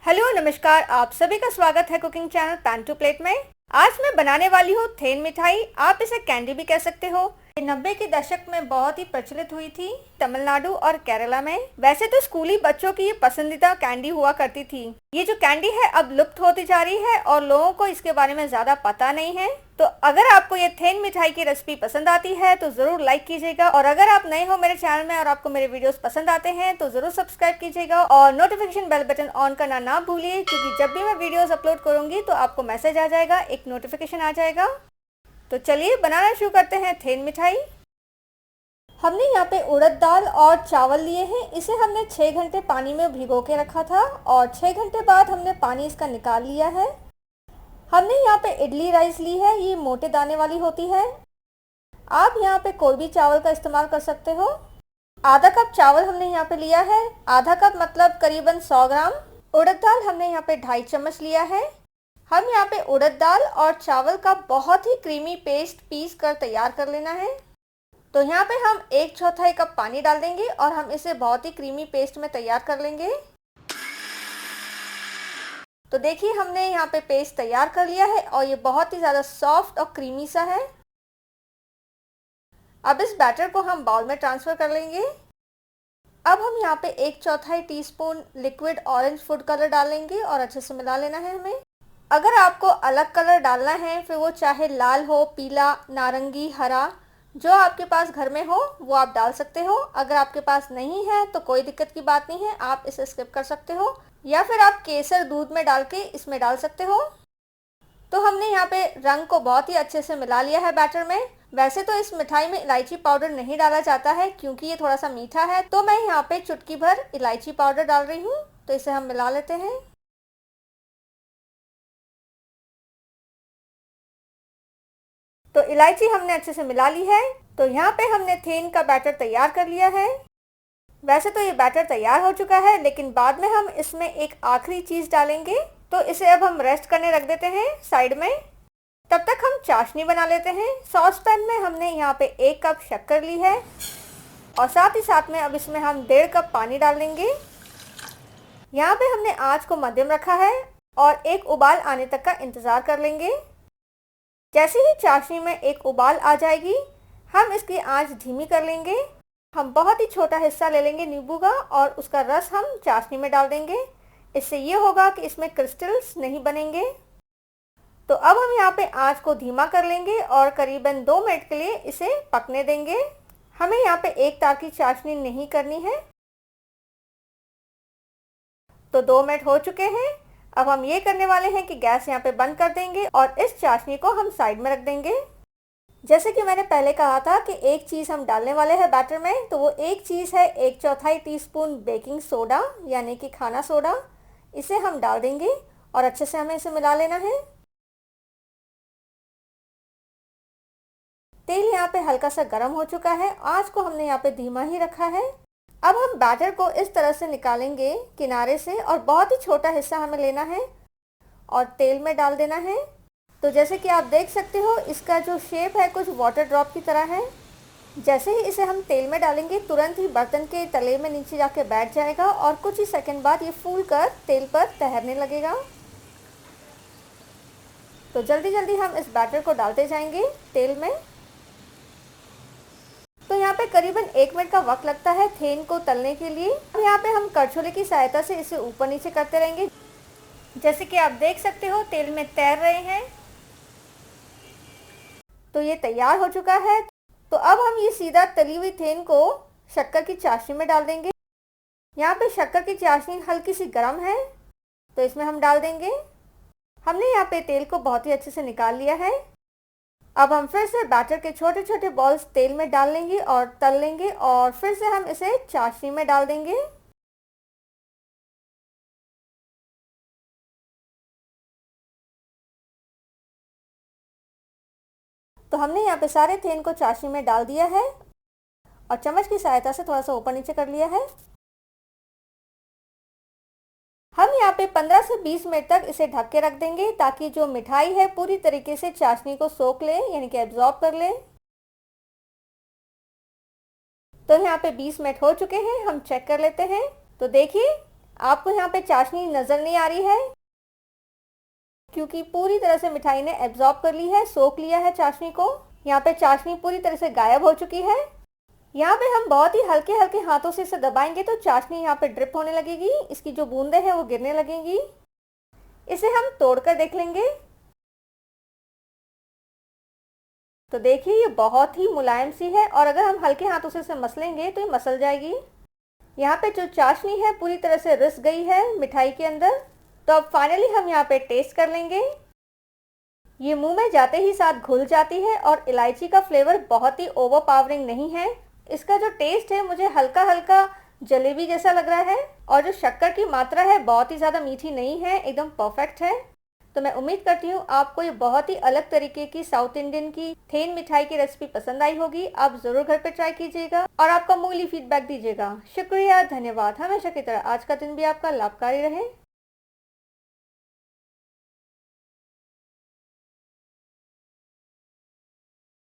Hello नमस्कार, आप सभी का स्वागत है cooking channel pan to plate में। आज मैं बनाने वाली हूँ थेन मिठाई। आप इसे कैंडी भी कह सकते हो। ये 90 के दशक में बहुत ही प्रचलित हुई थी तमिलनाडु और केरला में। वैसे तो स्कूली बच्चों की ये पसंदीदा कैंडी हुआ करती थी। ये जो कैंडी है अब लुप्त होती जा रही है और लोगों को इसके बारे में ज्यादा पता नहीं है। तो अगर आपको ये थेन मिठाई की रेसिपी पसंद आती है तो जरूर लाइक कीजिएगा, और अगर आप नए हो मेरे चैनल में और आपको मेरे वीडियोस पसंद आते हैं तो जरूर सब्सक्राइब कीजिएगा और नोटिफिकेशन बेल बटन ऑन करना ना भूलिए, क्योंकि जब भी मैं वीडियोस अपलोड करूंगी तो आपको मैसेज आ जाएगा, एक नोटिफिकेशन आ जाएगा। तो चलिए बनाना शुरू करते हैं थेन मिठाई। हमने यहाँ पे उड़द दाल और चावल लिए हैं। इसे हमने 6 घंटे पानी में भिगो के रखा था और 6 घंटे बाद हमने पानी इसका निकाल लिया है। हमने यहाँ पे इडली राइस ली है, ये मोटे दाने वाली होती है। आप यहाँ पे कोई भी चावल का इस्तेमाल कर सकते हो। आधा कप चावल हमने यहाँ पे लिया है, आधा कप मतलब करीबन 100 ग्राम। उड़द दाल हमने यहाँ पे 2.5 चम्मच लिया है। हम यहाँ पे उड़द दाल और चावल का बहुत ही क्रीमी पेस्ट पीस कर तैयार कर लेना है। तो यहाँ पे हम 1/4 कप पानी डाल देंगे और हम इसे बहुत ही क्रीमी पेस्ट में तैयार कर लेंगे। तो देखिए हमने यहाँ पे पेस्ट तैयार कर लिया है और ये बहुत ही ज़्यादा सॉफ्ट और क्रीमी सा है। अब इस बैटर को हम बाउल में ट्रांसफ़र कर लेंगे। अब हम यहाँ पे 1/4 teaspoon liquid orange food colour डालेंगे और अच्छे से मिला लेना है हमें। अगर आपको अलग कलर डालना है, फिर वो चाहे लाल हो, पीला, नारंगी, हरा, जो आपके पास घर में हो वो आप डाल सकते हो। अगर आपके पास नहीं है तो कोई दिक्कत की बात नहीं है, आप इसे स्किप कर सकते हो, या फिर आप केसर दूध में डाल के इसमें डाल सकते हो। तो हमने यहाँ पे रंग को बहुत ही अच्छे से मिला लिया है बैटर में। वैसे तो इस मिठाई में इलायची पाउडर नहीं डाला जाता है क्योंकि ये थोड़ा सा मीठा है, तो मैं यहाँ पे चुटकी भर इलायची पाउडर डाल रही हूँ। तो इसे हम मिला लेते हैं। तो इलायची हमने अच्छे से मिला ली है। तो यहाँ पे हमने थेन का बैटर तैयार कर लिया है। वैसे तो ये बैटर तैयार हो चुका है, लेकिन बाद में हम इसमें एक आखिरी चीज़ डालेंगे। तो इसे अब हम रेस्ट करने रख देते हैं साइड में। तब तक हम चाशनी बना लेते हैं। सॉस पैन में हमने यहाँ पे 1 कप शक्कर ली है और साथ ही साथ में अब इसमें हम 1.5 कप पानी डाल देंगे। यहाँ पे हमने आँच को मध्यम रखा है और एक उबाल आने तक का इंतज़ार कर लेंगे। जैसे ही चाशनी में एक उबाल आ जाएगी, हम इसकी आंच धीमी कर लेंगे। हम बहुत ही छोटा हिस्सा ले लेंगे नींबू का और उसका रस हम चाशनी में डाल देंगे। इससे ये होगा कि इसमें क्रिस्टल्स नहीं बनेंगे। तो अब हम यहाँ पे आंच को धीमा कर लेंगे और करीबन 2 मिनट के लिए इसे पकने देंगे। हमें यहाँ पे एक तार की चाशनी नहीं करनी है। तो 2 मिनट हो चुके हैं। अब हम ये करने वाले हैं कि गैस यहाँ पे बंद कर देंगे और इस चाशनी को हम साइड में रख देंगे। जैसे कि मैंने पहले कहा था कि एक चीज़ हम डालने वाले हैं बैटर में, तो वो एक चीज़ है 1/4 टीस्पून बेकिंग सोडा, यानी कि खाना सोडा। इसे हम डाल देंगे और अच्छे से हमें इसे मिला लेना है। तेल यहाँ पे हल्का सा गर्म हो चुका है। आँच को हमने यहाँ पे धीमा ही रखा है। अब हम बैटर को इस तरह से निकालेंगे किनारे से और बहुत ही छोटा हिस्सा हमें लेना है और तेल में डाल देना है। तो जैसे कि आप देख सकते हो, इसका जो शेप है कुछ वाटर ड्रॉप की तरह है। जैसे ही इसे हम तेल में डालेंगे, तुरंत ही बर्तन के तले में नीचे जाके बैठ जाएगा और कुछ ही सेकंड बाद ये फूल कर तेल पर तैरने लगेगा। तो जल्दी जल्दी हम इस बैटर को डालते जाएंगे तेल में। तो यहाँ पे करीबन 1 मिनट का वक्त लगता है थेन को तलने के लिए। अब यहाँ पे हम करछुले की सहायता से इसे ऊपर नीचे करते रहेंगे। जैसे कि आप देख सकते हो तेल में तैर रहे हैं। तो ये तैयार हो चुका है। तो अब हम ये सीधा तली हुई थेन को शक्कर की चाशनी में डाल देंगे। यहाँ पे शक्कर की चाशनी हल्की सी गर्म है, तो इसमें हम डाल देंगे। हमने यहाँ पे तेल को बहुत ही अच्छे से निकाल लिया है। अब हम फिर से बैटर के छोटे छोटे बॉल्स तेल में डाल लेंगे और तल लेंगे और फिर से हम इसे चाशनी में डाल देंगे। तो हमने यहाँ पे सारे थेन को चाशनी में डाल दिया है और चम्मच की सहायता से थोड़ा सा ऊपर नीचे कर लिया है। हम यहाँ पे 15 से 20 मिनट तक इसे ढक के रख देंगे ताकि जो मिठाई है पूरी तरीके से चाशनी को सोख ले, यानी कि एब्जॉर्ब कर ले। तो यहाँ पे 20 मिनट हो चुके हैं। हम चेक कर लेते हैं। तो देखिए आपको यहाँ पे चाशनी नजर नहीं आ रही है क्योंकि पूरी तरह से मिठाई ने एब्जॉर्ब कर ली है, सोख लिया है चाशनी को। यहाँ पे चाशनी पूरी तरह से गायब हो चुकी है। यहाँ पे हम बहुत ही हल्के हल्के हाथों से इसे दबाएंगे तो चाशनी यहाँ पे ड्रिप होने लगेगी, इसकी जो बूंदें हैं वो गिरने लगेंगी। इसे हम तोड़कर देख लेंगे। तो देखिए ये बहुत ही मुलायम सी है और अगर हम हल्के हाथों से इसे मसलेंगे तो ये मसल जाएगी। यहाँ पे जो चाशनी है पूरी तरह से रिस गई है मिठाई के अंदर। तो अब फाइनली हम यहाँ पे टेस्ट कर लेंगे। ये मुंह में जाते ही साथ घुल जाती है और इलायची का फ्लेवर बहुत ही ओवरपावरिंग नहीं है। इसका जो टेस्ट है मुझे हल्का हल्का जलेबी जैसा लग रहा है और जो शक्कर की मात्रा है बहुत ही ज़्यादा मीठी नहीं है, एकदम परफेक्ट है। तो मैं उम्मीद करती हूँ आपको ये बहुत ही अलग तरीके की साउथ इंडियन की थेन मिठाई की रेसिपी पसंद आई होगी। आप ज़रूर घर पे ट्राई कीजिएगा और आपका मूल्य फीडबैक दीजिएगा। शुक्रिया, धन्यवाद। हमेशा की तरह आज का दिन भी आपका लाभकारी रहे।